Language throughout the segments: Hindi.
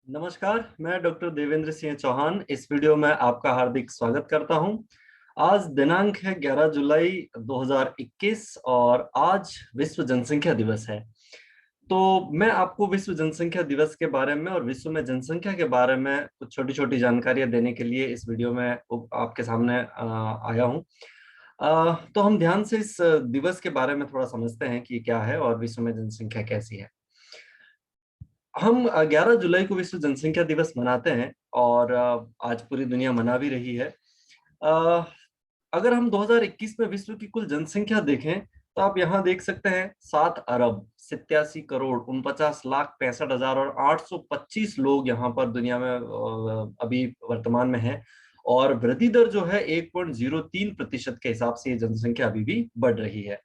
नमस्कार, मैं डॉक्टर देवेंद्र सिंह चौहान इस वीडियो में आपका हार्दिक स्वागत करता हूं। आज दिनांक है 11 जुलाई 2021 और आज विश्व जनसंख्या दिवस है। तो मैं आपको विश्व जनसंख्या दिवस के बारे में और विश्व में जनसंख्या के बारे में कुछ छोटी छोटी जानकारियां देने के लिए इस वीडियो में आपके सामने आया हूं। तो हम ध्यान से इस दिवस के बारे में थोड़ा समझते हैं कि ये क्या है और विश्व में जनसंख्या कैसी है। हम 11 जुलाई को विश्व जनसंख्या दिवस मनाते हैं और आज पूरी दुनिया मना भी रही है। अ, अगर हम 2021 में विश्व की कुल जनसंख्या देखें तो आप यहाँ देख सकते हैं 7 अरब 87 करोड़ 49 लाख 65 हजार और 825 लोग यहाँ पर दुनिया में अभी वर्तमान में है। और वृद्धि दर जो है 1.03% के हिसाब से ये जनसंख्या अभी भी बढ़ रही है।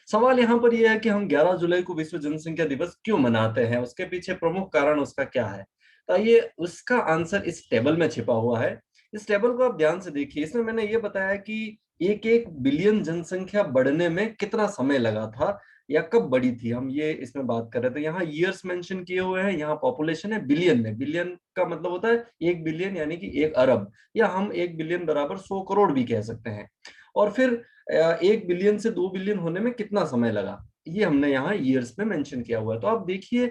सवाल यहाँ पर यह है कि हम 11 जुलाई को विश्व जनसंख्या दिवस क्यों मनाते हैं, उसके पीछे प्रमुख कारण उसका क्या है। तो ये उसका आंसर इस टेबल में छिपा हुआ है। इस टेबल को आप ध्यान से देखिए, इसमें मैंने ये बताया कि एक एक बिलियन जनसंख्या बढ़ने में कितना समय लगा था या कब बढ़ी थी। हम ये इसमें बात कर रहे थे। यहाँ ईयर्स मेंशन किए हुए हैं, यहाँ पॉपुलेशन है बिलियन में। बिलियन का मतलब होता है 1 बिलियन यानी कि 1 अरब, या हम 1 बिलियन बराबर 100 करोड़ भी कह सकते हैं। और फिर 1 बिलियन से 2 बिलियन होने में कितना समय लगा, ये हमने यहाँ ईयर्स में मेंशन किया हुआ है। तो आप देखिए,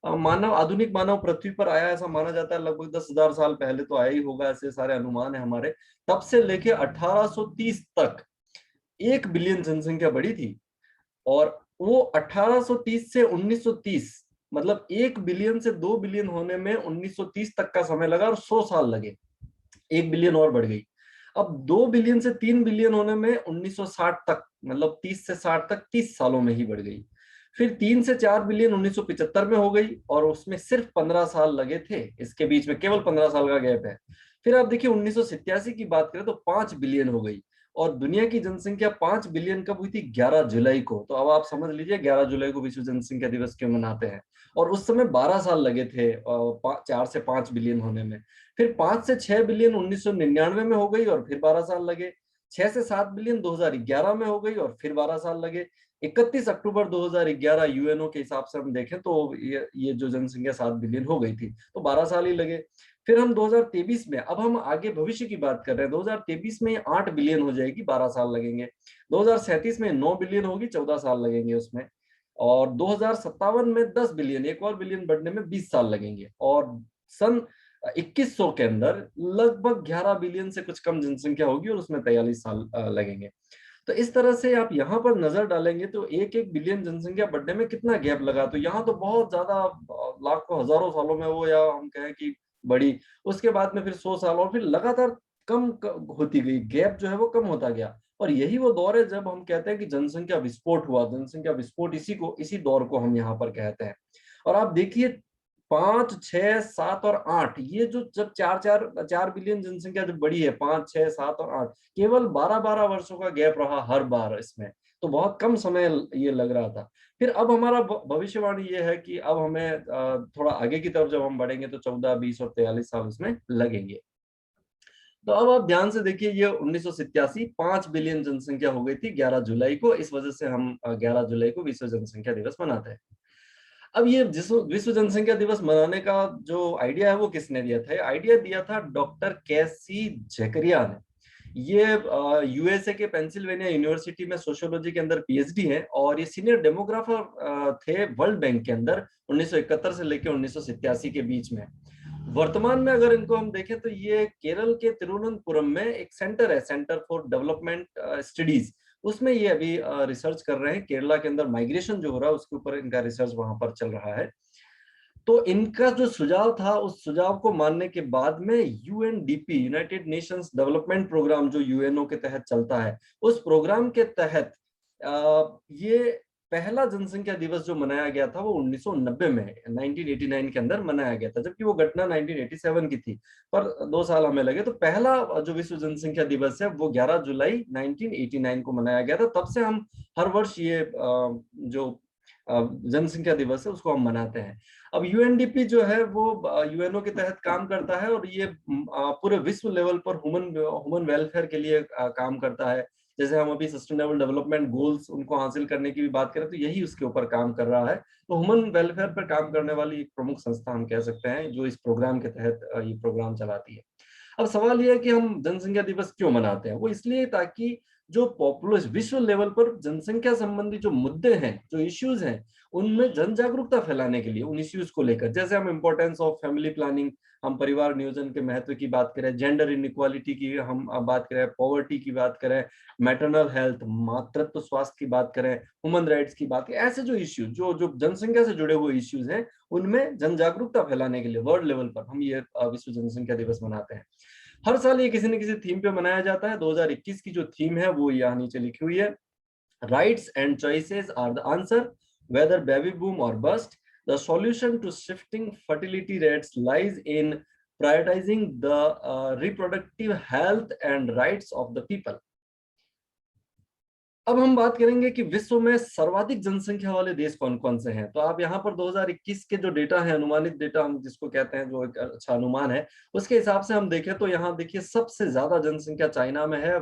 आधुनिक मानव पृथ्वी पर आया ऐसा माना जाता है लगभग 10,000 साल पहले तो आया ही होगा, ऐसे सारे अनुमान है हमारे। तब से लेके 1830 तक 1 बिलियन जनसंख्या बढ़ी थी। और वो 1830 से 1930, मतलब 1 बिलियन से 2 बिलियन होने में 1930 तक का समय लगा और 100 साल लगे। 1 बिलियन और बढ़ गई। अब 2 बिलियन से 3 बिलियन होने में 1960 तक, मतलब 30 से 60 तक 30 सालों में ही बढ़ गई। फिर 3 से 4 बिलियन 1975 में हो गई और उसमें सिर्फ 15 साल लगे थे। इसके बीच में केवल 15 साल का गैप है। फिर आप देखिए 1987 की बात करें तो 5 बिलियन हो गई। और दुनिया की जनसंख्या 5 बिलियन कब हुई थी? 11 जुलाई को। तो अब आप समझ लीजिए 11 जुलाई को विश्व जनसंख्या दिवस क्यों मनाते हैं। और उस समय 12 साल लगे थे 4 से 5 बिलियन होने में। फिर 5 से 6 बिलियन 1999 में हो गई और फिर 12 साल लगे। 6 से 7 बिलियन 2011 में हो गई और फिर 12 साल लगे। 31 अक्टूबर 2011 यूएनओ के हिसाब से हम देखें तो ये जो जनसंख्या 7 बिलियन हो गई थी, तो 12 साल ही लगे। फिर हम 2023 में, अब हम आगे भविष्य की बात कर रहे हैं, 2023 में 8 बिलियन हो जाएगी, 12 साल लगेंगे। 2037 में 9 बिलियन होगी, 14 साल लगेंगे उसमें। और 2057 में 10 बिलियन, एक और बिलियन बढ़ने में 20 साल लगेंगे। और सन 2100 के अंदर लगभग 11 बिलियन से कुछ कम जनसंख्या होगी और उसमें 43 साल लगेंगे। तो इस तरह से आप यहाँ पर नजर डालेंगे तो एक एक बिलियन जनसंख्या बढ़ने में कितना गैप लगा। तो यहाँ तो बहुत ज्यादा लाखों हजारों सालों में वो, या हम कहें कि बड़ी, उसके बाद में फिर 100 साल और फिर लगातार होती गई, गैप जो है वो कम होता गया। और यही वो दौर है जब हम कहते हैं कि जनसंख्या विस्फोट हुआ। जनसंख्या विस्फोट इसी दौर को हम यहाँ पर कहते हैं। और आप देखिए 5, 6, 7 और 8, ये जो जब 4 बिलियन जनसंख्या जब बढ़ी है, 5, 6, 7 और 8, केवल 12-12 वर्षों का गैप रहा हर बार इसमें। तो बहुत कम समय ये लग रहा था। फिर अब हमारा भविष्यवाणी ये है कि अब हमें थोड़ा आगे की तरफ जब हम बढ़ेंगे तो 14, 20 और 43 साल उसमें लगेंगे। तो अब आप ध्यान से देखिए, ये 1987 5 बिलियन जनसंख्या हो गई थी 11 जुलाई को। इस वजह से हम 11 जुलाई को विश्व जनसंख्या दिवस मनाते हैं। अब ये जिस विश्व जनसंख्या दिवस मनाने का जो आइडिया है वो किसने दिया था? आइडिया दिया था डॉक्टर कैसी जकरिया ने। ये यूएसए के पेंसिल्वेनिया यूनिवर्सिटी में सोशियोलॉजी के अंदर पीएचडी है और ये सीनियर डेमोग्राफर थे वर्ल्ड बैंक के अंदर 1971 से लेकर 1987 के बीच में। वर्तमान में अगर इनको हम देखें तो ये केरल के तिरुवनंतपुरम में एक सेंटर है, सेंटर फॉर डेवलपमेंट स्टडीज। उसमें ये अभी रिसर्च कर रहे हैं। केरला के अंदर माइग्रेशन जो हो रहा है उसके ऊपर इनका रिसर्च वहां पर चल रहा है। तो इनका जो सुझाव था, उस सुझाव को मानने के बाद में UNDP, United Nations Development Programme, जो यूएनओ के तहत चलता है, उस प्रोग्राम के तहत ये पहला जनसंख्या दिवस जो मनाया गया था वो 1990 में 1989 के अंदर मनाया गया था, जबकि वो घटना 1987 की थी। पर 2 साल हमें लगे। तो पहला जो विश्व जनसंख्या दिवस है वो 11 जुलाई 1989 को मनाया गया था। तब से हम हर वर्ष ये जो जनसंख्या दिवस है उसको हम मनाते हैं। अब यूएनडीपी जो है वो यूएनओ के तहत काम करता है और ये पूरे विश्व लेवल पर ह्यूमन ह्यूमन वेलफेयर के लिए काम करता है। जैसे हम अभी सस्टेनेबल डेवलपमेंट गोल्स उनको हासिल करने की भी बात करें तो यही उसके ऊपर काम कर रहा है। तो ह्यूमन वेलफेयर पर काम करने वाली एक प्रमुख संस्था हम कह सकते हैं, जो इस प्रोग्राम के तहत ये प्रोग्राम चलाती है। अब सवाल यह है कि हम जनसंख्या दिवस क्यों मनाते हैं? वो इसलिए ताकि जो पॉपुलेशन विश्व लेवल पर जनसंख्या संबंधी जो मुद्दे हैं, जो इश्यूज हैं, उनमें जन जागरूकता फैलाने के लिए, उन इश्यूज को लेकर, जैसे हम इम्पोर्टेंस ऑफ फैमिली प्लानिंग, हम परिवार नियोजन के महत्व की बात करें, जेंडर इनइक्वालिटी की हम बात करें, पॉवर्टी की बात करें, मैटरनल हेल्थ, मातृत्व स्वास्थ्य की बात करें, ह्यूमन राइट्स की बात करें, ऐसे जो इश्यूज जो जो जनसंख्या से जुड़े हुए इश्यूज हैं, उनमें जन जागरूकता फैलाने के लिए वर्ल्ड लेवल पर हम ये विश्व जनसंख्या दिवस मनाते हैं। हर साल ये किसी न किसी थीम पे मनाया जाता है। 2021 की जो थीम है वो यहाँ नीचे लिखी हुई है, rights and choices are the answer, whether baby boom और bust, the solution to shifting fertility rates lies in prioritising the reproductive health and rights of the people. अब हम बात करेंगे कि विश्व में सर्वाधिक जनसंख्या वाले देश कौन कौन से हैं। तो आप यहाँ पर 2021 के जो डेटा है, अनुमानित डेटा हम जिसको कहते हैं, जो एक अच्छा अनुमान है, उसके हिसाब से हम देखें तो यहाँ देखिए सबसे ज्यादा जनसंख्या चाइना में है।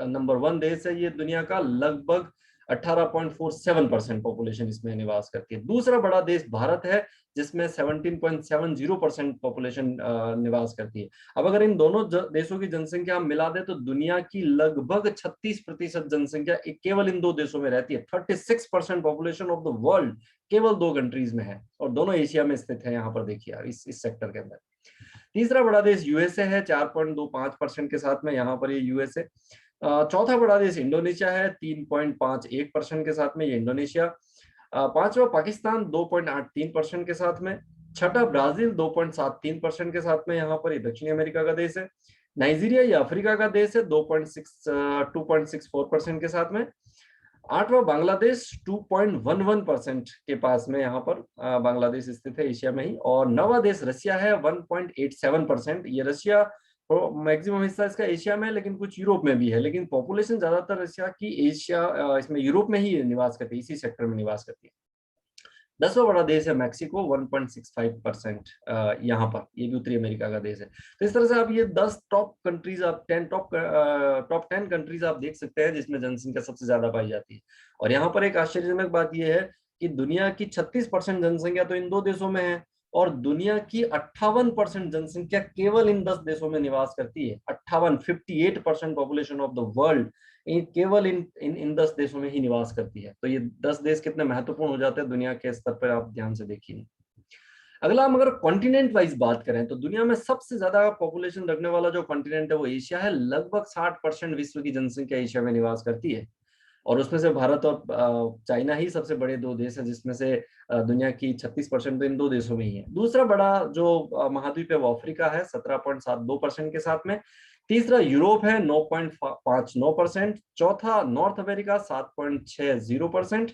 नंबर 1 देश है ये दुनिया का, लगभग 18.47% पॉपुलेशन इसमें निवास करती है। दूसरा बड़ा देश भारत है, जिसमें 17.70% पॉपुलेशन निवास करती है। अब अगर इन दोनों देशों की जनसंख्या हम मिला दें तो दुनिया की लगभग 36% जनसंख्या केवल इन दो देशों में रहती है। 36% पॉपुलेशन ऑफ द वर्ल्ड केवल दो कंट्रीज में है, और दोनों एशिया में स्थित है। यहाँ पर देखिए यार, इस सेक्टर के अंदर तीसरा बड़ा देश यूएसए है 4.25% के साथ में, यहाँ पर ये यूएसए। चौथा बड़ा देश इंडोनेशिया है 3.51% के साथ में, ये इंडोनेशिया। पांचवा पाकिस्तान 2.83% के साथ में। छठा ब्राजील 2.73% के साथ में, यहाँ पर ये दक्षिणी अमेरिका का देश है। नाइजीरिया ये अफ्रीका का देश है 2.64% के साथ में। आठवां बांग्लादेश 2.11% के पास में, यहाँ पर बांग्लादेश स्थित है एशिया में ही। और नवा देश रशिया है 1.87%। ये रशिया मैक्सिमम हिस्सा इसका एशिया में है, लेकिन कुछ यूरोप में भी है, लेकिन पॉपुलेशन ज्यादातर रशिया की एशिया इसमें यूरोप में ही निवास करती है, इसी सेक्टर में निवास करती है। 10वां बड़ा देश है मैक्सिको 1.65%, यहाँ पर, ये भी उत्तरी अमेरिका का देश है। तो इस तरह से आप ये 10 टॉप कंट्रीज, आप 10 कंट्रीज आप देख सकते हैं जिसमें जनसंख्या सबसे ज्यादा पाई जाती है। और यहाँ पर एक आश्चर्यजनक बात यह है कि दुनिया की 36% जनसंख्या तो इन दो देशों में है, और दुनिया की 58% जनसंख्या केवल इन 10 देशों में निवास करती है। 58% पॉपुलेशन ऑफ द वर्ल्ड केवल इन इन इन 10 देशों में ही निवास करती है। तो ये 10 देश कितने महत्वपूर्ण हो जाते हैं दुनिया के स्तर पर, आप ध्यान से देखिए। अगला हम अगर कॉन्टिनेंट वाइज बात करें तो दुनिया में सबसे ज्यादा पॉपुलेशन रखने वाला जो कॉन्टिनेंट है वो एशिया है। लगभग 60% विश्व की जनसंख्या एशिया में निवास करती है, और उसमें से भारत और चाइना ही सबसे बड़े दो देश हैं, जिसमें से दुनिया की 36% तो इन दो देशों में ही है। दूसरा बड़ा जो महाद्वीप है वो अफ्रीका है 17.72% के साथ में। तीसरा यूरोप है 9.59%। चौथा नॉर्थ अमेरिका 7.60%।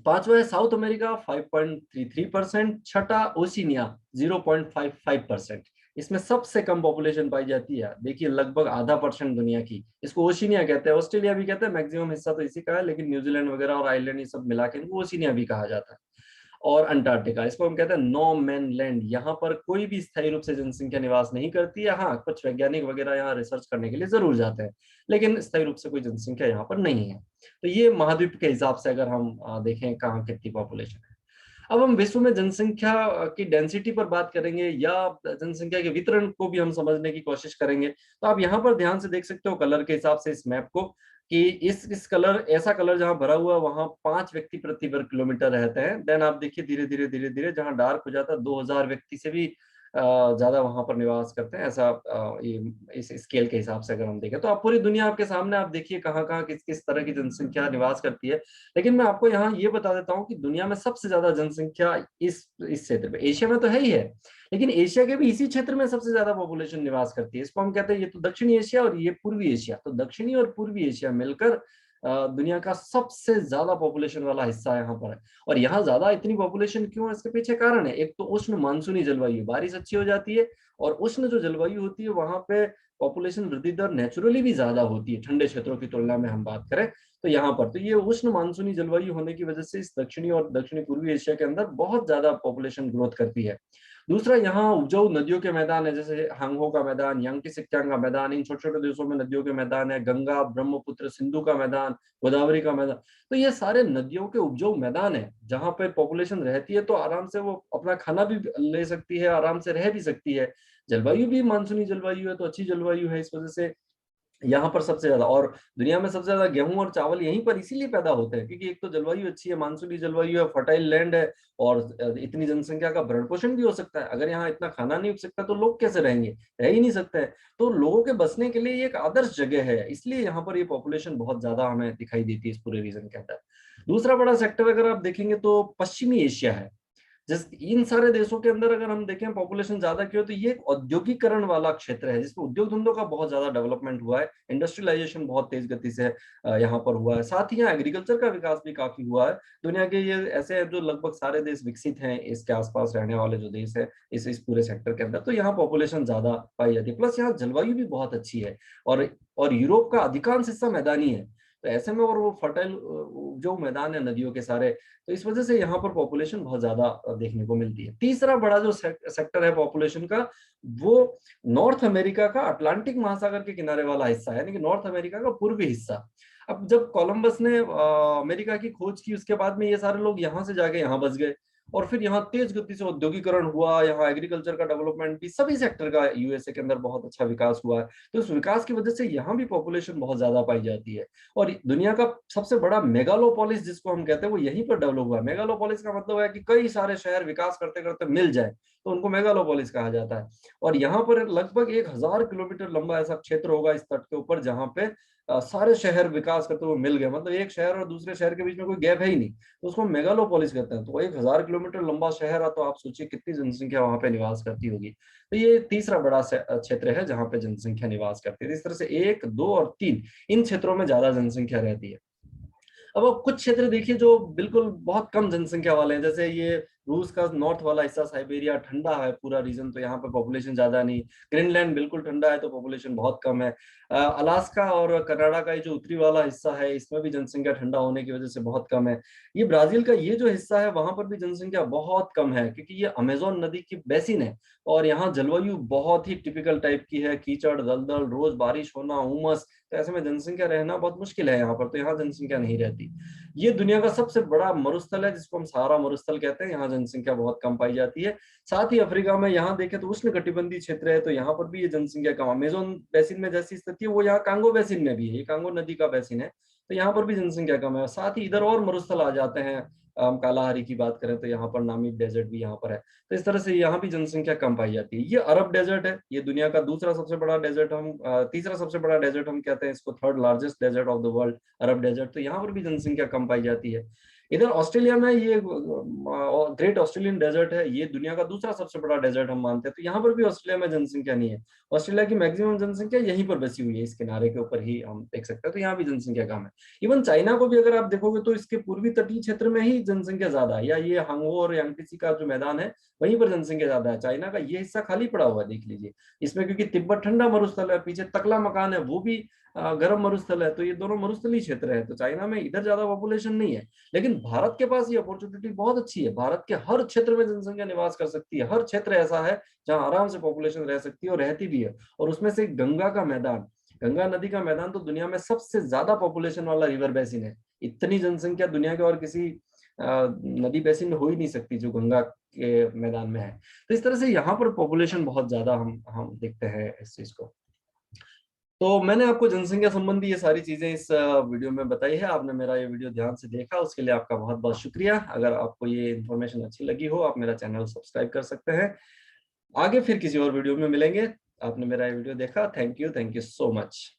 पांचवा है साउथ अमेरिका 5.33%। छठा ओशिनिया 0.55%। इसमें सबसे कम पॉपुलेशन पाई जाती है, देखिए लगभग आधा परसेंट दुनिया की। इसको ओशिनिया कहते हैं, ऑस्ट्रेलिया भी कहते हैं, मैक्सिमम हिस्सा तो इसी का है, लेकिन न्यूजीलैंड वगैरह और आइलैंड ये सब मिला के इनको ओशिनिया भी कहा जाता है। और अंटार्कटिका, इसको हम कहते हैं नो मैन लैंड। यहाँ पर कोई भी स्थायी रूप से जनसंख्या निवास नहीं करती है। हाँ, कुछ वैज्ञानिक वगैरह यहाँ रिसर्च करने के लिए जरूर जाते हैं, लेकिन स्थायी रूप से कोई जनसंख्या यहाँ पर नहीं है। तो ये महाद्वीप के हिसाब से अगर हम देखें कहाँ कितनी पॉपुलेशन है। अब हम विश्व में जनसंख्या की डेंसिटी पर बात करेंगे, या जनसंख्या के वितरण को भी हम समझने की कोशिश करेंगे। तो आप यहाँ पर ध्यान से देख सकते हो कलर के हिसाब से इस मैप को, कि इस कलर, ऐसा कलर जहां भरा हुआ वहां 5 व्यक्ति प्रति वर्ग किलोमीटर रहते हैं। देन आप देखिए धीरे धीरे धीरे धीरे जहां डार्क हो जाता है 2000 व्यक्ति से भी ज्यादा वहां पर निवास करते हैं। ऐसा ये इस स्केल के हिसाब से अगर हम देखें तो आप पूरी दुनिया आपके सामने, आप देखिए कहाँ कहाँ किस किस तरह की जनसंख्या निवास करती है। लेकिन मैं आपको यहाँ ये बता देता हूँ कि दुनिया में सबसे ज्यादा जनसंख्या इस क्षेत्र में, एशिया में तो है ही है, लेकिन एशिया के भी इसी क्षेत्र में सबसे ज्यादा पॉपुलेशन निवास करती है। इसको हम कहते हैं, ये तो दक्षिणी एशिया और ये पूर्वी एशिया, तो दक्षिणी और पूर्वी एशिया मिलकर दुनिया का सबसे ज्यादा पॉपुलेशन वाला हिस्सा यहाँ पर है। और यहाँ ज्यादा इतनी पॉपुलेशन क्यों है, इसके पीछे कारण है। एक तो उष्ण मानसूनी जलवायु, बारिश अच्छी हो जाती है, और उष्ण जो जलवायु होती है वहां पे पॉपुलेशन वृद्धि दर नेचुरली भी ज्यादा होती है ठंडे क्षेत्रों की तुलना में हम बात करें तो यहाँ पर। तो ये उष्ण मानसूनी जलवायु होने की वजह से इस दक्षिणी और दक्षिणी पूर्वी एशिया के अंदर बहुत ज्यादा पॉपुलेशन ग्रोथ करती है। दूसरा, यहाँ उपजाऊ नदियों के मैदान है, जैसे हांगहो का मैदान, यांगटी सिक्किम का मैदान, इन छोटे छोटे देशों में नदियों के मैदान है, गंगा, ब्रह्मपुत्र, सिंधु का मैदान, गोदावरी का मैदान। तो ये सारे नदियों के उपजाऊ मैदान है जहाँ पे पॉपुलेशन रहती है, तो आराम से वो अपना खाना भी ले सकती है, आराम से रह भी सकती है। जलवायु भी मानसूनी जलवायु है, तो अच्छी जलवायु है, इस वजह से यहाँ पर सबसे ज्यादा, और दुनिया में सबसे ज्यादा गेहूं और चावल यहीं पर इसीलिए पैदा होते हैं क्योंकि एक तो जलवायु अच्छी है, मानसूनी जलवायु है, फर्टाइल लैंड है, और इतनी जनसंख्या का भरण पोषण भी हो सकता है। अगर यहाँ इतना खाना नहीं उग सकता तो लोग कैसे रहेंगे, रह ही नहीं सकते हैं। तो लोगों के बसने के लिए ये एक आदर्श जगह है, इसलिए यहाँ पर ये पॉपुलेशन बहुत ज्यादा हमें दिखाई देती है इस पूरे रीजन के अंदर। दूसरा बड़ा सेक्टर अगर आप देखेंगे तो पश्चिमी एशिया है। जिस इन सारे देशों के अंदर अगर हम देखें पॉपुलेशन ज्यादा क्यों, तो ये एक औद्योगिकरण वाला क्षेत्र है जिसमें उद्योग धंधों का बहुत ज्यादा डेवलपमेंट हुआ है, इंडस्ट्रियलाइजेशन बहुत तेज गति से यहाँ पर हुआ है। साथ ही यहाँ एग्रीकल्चर का विकास भी काफी हुआ है। दुनिया के ये ऐसे हैं जो लगभग सारे देश विकसित हैं इसके आसपास रहने वाले जो देश है इस पूरे सेक्टर के अंदर, तो यहाँ पॉपुलेशन ज्यादा पाई जाती है। प्लस यहाँ जलवायु भी बहुत अच्छी है, और यूरोप का अधिकांश हिस्सा मैदानी है, तो ऐसे में और वो फर्टाइल जो मैदान है नदियों के सारे, तो इस वजह से यहाँ पर पॉपुलेशन बहुत ज्यादा देखने को मिलती है। तीसरा बड़ा जो सेक्टर है पॉपुलेशन का, वो नॉर्थ अमेरिका का अटलांटिक महासागर के किनारे वाला हिस्सा है, यानी कि नॉर्थ अमेरिका का पूर्वी हिस्सा। अब जब कोलंबस ने अमेरिका की खोज की उसके बाद में ये सारे लोग यहाँ से जाके यहाँ बस गए, और फिर यहाँ तेज गति से औद्योगिकरण हुआ, यहाँ एग्रीकल्चर का डेवलपमेंट भी, सभी सेक्टर का यूएसए के अंदर बहुत अच्छा विकास हुआ है। तो इस विकास की वजह से यहाँ भी पॉपुलेशन बहुत ज्यादा पाई जाती है। और दुनिया का सबसे बड़ा मेगालोपोलिस जिसको हम कहते हैं वो यहीं पर डेवलप हुआ है। मेगालोपोलिस का मतलब है कि कई सारे शहर विकास करते करते मिल जाए तो उनको मेगालोपोलिस कहा जाता है। और यहाँ पर लगभग 1000 किलोमीटर लंबा ऐसा क्षेत्र होगा इस तट के ऊपर जहाँ पे सारे शहर विकास करते हुए मिल गए, मतलब एक शहर और दूसरे शहर के बीच में कोई गैप है ही नहीं, तो उसको मेगालोपोलिस कहते हैं। तो 1000 किलोमीटर लंबा शहर है, तो आप सोचिए कितनी जनसंख्या वहां पे निवास करती होगी। तो ये तीसरा बड़ा क्षेत्र है जहाँ पे जनसंख्या निवास करती है। इस तरह से 1, 2 और 3 इन क्षेत्रों में ज्यादा जनसंख्या रहती है। अब आप कुछ क्षेत्र देखिए जो बिल्कुल बहुत कम जनसंख्या वाले हैं, जैसे ये रूस का नॉर्थ वाला हिस्सा, साइबेरिया, ठंडा है पूरा रीजन, तो यहाँ पे पॉपुलेशन ज्यादा नहीं। ग्रीनलैंड बिल्कुल ठंडा है तो पॉपुलेशन बहुत कम है। अलास्का और कनाडा का ये जो उत्तरी वाला हिस्सा है इसमें भी जनसंख्या ठंडा होने की वजह से बहुत कम है। ये ब्राजील का ये जो हिस्सा है वहां पर भी जनसंख्या बहुत कम है क्योंकि ये अमेजोन नदी की बेसिन है, और यहाँ जलवायु बहुत ही टिपिकल टाइप की है, कीचड़, दलदल, रोज बारिश होना, उमस, तो ऐसे में जनसंख्या रहना बहुत मुश्किल है यहाँ पर, तो यहाँ जनसंख्या नहीं रहती। ये दुनिया का सबसे बड़ा मरुस्थल है जिसको हम सहारा मरुस्थल कहते हैं, यहाँ जनसंख्या बहुत कम पाई जाती है। साथ ही अफ्रीका में यहाँ देखें तो उष्ण कटिबंधीय क्षेत्र है, तो यहाँ पर भी ये जनसंख्या कम। अमेजोन बेसिन में जैसी स्थिति है वो यहाँ कांगो बेसिन में भी है, ये कांगो नदी का बेसिन है, तो यहाँ पर भी जनसंख्या कम है। साथ ही इधर और मरुस्थल आ जाते हैं, हम कालाहारी की बात करें तो यहाँ पर नामीब डेजर्ट भी यहाँ पर है, तो इस तरह से यहाँ भी जनसंख्या कम पाई जाती है। ये अरब डेजर्ट है, ये दुनिया का दूसरा सबसे बड़ा डेजर्ट, हम तीसरा सबसे बड़ा डेजर्ट हम कहते हैं इसको, third largest desert of the world, Arab desert, तो यहाँ पर भी जनसंख्या कम पाई जाती है। इधर ऑस्ट्रेलिया में ये ग्रेट ऑस्ट्रेलियन डेजर्ट है, ये दुनिया का दूसरा सबसे बड़ा डेजर्ट हम मानते हैं, तो यहाँ पर भी ऑस्ट्रेलिया में जनसंख्या नहीं है। ऑस्ट्रेलिया की मैक्सिमम जनसंख्या यहीं पर बसी हुई है, इस किनारे के ऊपर ही हम देख सकते हैं, तो यहाँ भी जनसंख्या कम है। इवन चाइना को भी अगर आप देखोगे तो इसके पूर्वी तटीय क्षेत्र में ही जनसंख्या ज्यादा है, या ये हांगो और यांगटीसी का जो मैदान है वहीं पर जनसंख्या ज्यादा है। चाइना का ये हिस्सा खाली पड़ा हुआ है, देख लीजिए इसमें, क्योंकि तिब्बत ठंडा मरुस्थल है, पीछे तकला मकान है वो भी गर्म मरुस्थल है, तो ये दोनों मरुस्थलीय क्षेत्र है, तो चाइना में इधर ज्यादा पॉपुलेशन नहीं है। लेकिन भारत के पास ये अपॉर्चुनिटी बहुत अच्छी है, भारत के हर क्षेत्र में जनसंख्या निवास कर सकती है, हर क्षेत्र ऐसा है जहाँ आराम से पॉपुलेशन रह सकती है और रहती भी है। और उसमें से गंगा का मैदान, गंगा नदी का मैदान तो दुनिया में सबसे ज्यादा पॉपुलेशन वाला रिवर बेसिन है। इतनी जनसंख्या दुनिया के और किसी नदी बेसिन में हो ही नहीं सकती जो गंगा के मैदान में है। तो इस तरह से यहाँ पर पॉपुलेशन बहुत ज्यादा हम देखते हैं इस चीज को। तो मैंने आपको जनसंख्या संबंधी ये सारी चीजें इस वीडियो में बताई है। आपने मेरा ये वीडियो ध्यान से देखा, उसके लिए आपका बहुत बहुत शुक्रिया। अगर आपको ये इन्फॉर्मेशन अच्छी लगी हो, आप मेरा चैनल सब्सक्राइब कर सकते हैं। आगे फिर किसी और वीडियो में मिलेंगे। आपने मेरा ये वीडियो देखा, थैंक यू सो मच।